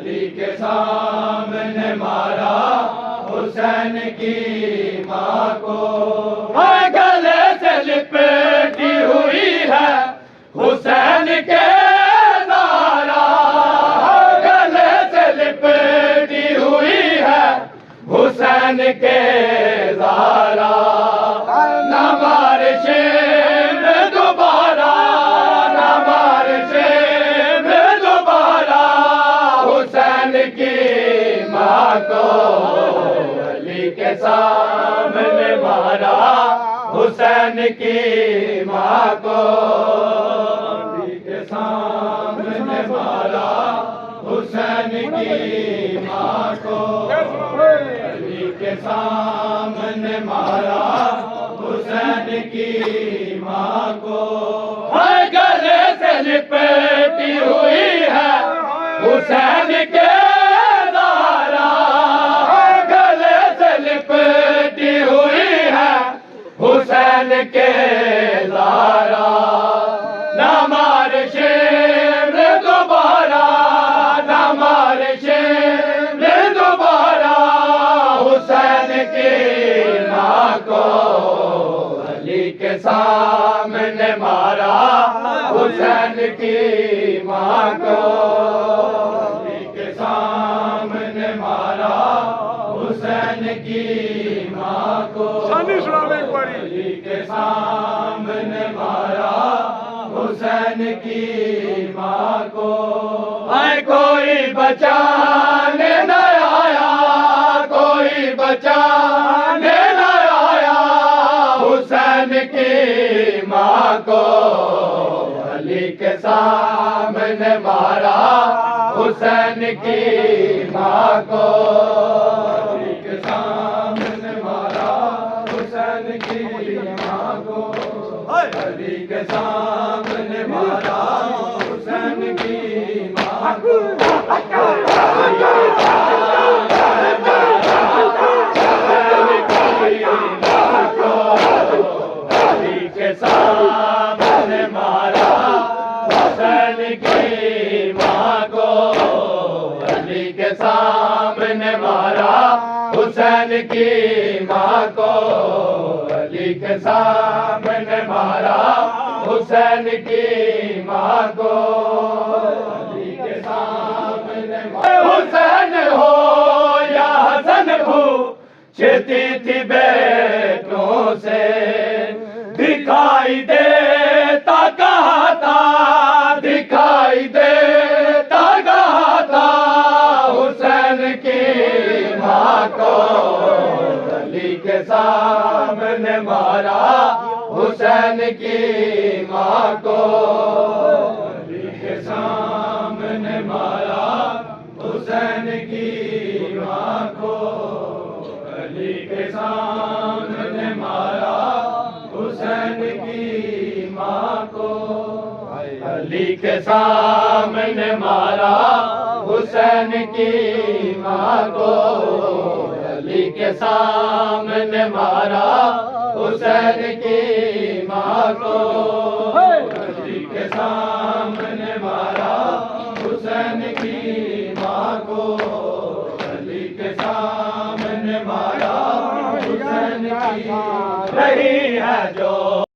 अली के सामने मारा हुसैन की माँ को। गले से लिपटी हुई है हुसैन के ज़ारा, गले से लिपटी हुई है हुसैन के ज़ारा। न मारे शेर दोबारा, न मारे शेर दोबारा हुसैन की माँ को। अली के सामने मारा हुसैन की माँ को। अली के सामने मारा हुसैन की माँ को। अली के सामने मारा हुसैन की माँ को। गले से लिपटी हुई है हुसैन के ज़ारा, गले से लिपटी हुई है हुसैन के ज़ारा। न मारे शेर दोबारा, न मारे शेर दोबारा हुसैन की माँ को। अली के सामने मारा हुसैन की माँ को। अली के सामने मारा हुसैन की माँ को। अली के सामने मारा हुसैन की माँ को। कोई बचाने न आया, कोई बचाने न आया हुसैन की माँ को। अली के सामने मारा हुसैन की माँ को। अली के सामने मारा हुसैन की माँ को। अली के सामने मारा हुसैन की माँ को। अली के सामने मारा हुसैन की माँ को। अली के सामने मारा हुसैन की माँ को। अली के सामने मारा हुसैन की माँ को। अली के सामने हुसैन हो या हसन पूछती थी बेटों से, दिखाई देता कहाँ था, दिखाई देता कहाँ था हुसैन की माँ को। अली के सामने मारा हुसैन की माँ को। अली के सामने मारा हुसैन की माँ को। अली के सामने मारा हुसैन की माँ को। अली के सामने मारा हुसैन की माँ को। अली के सामने मारा हुसैन की माँ को।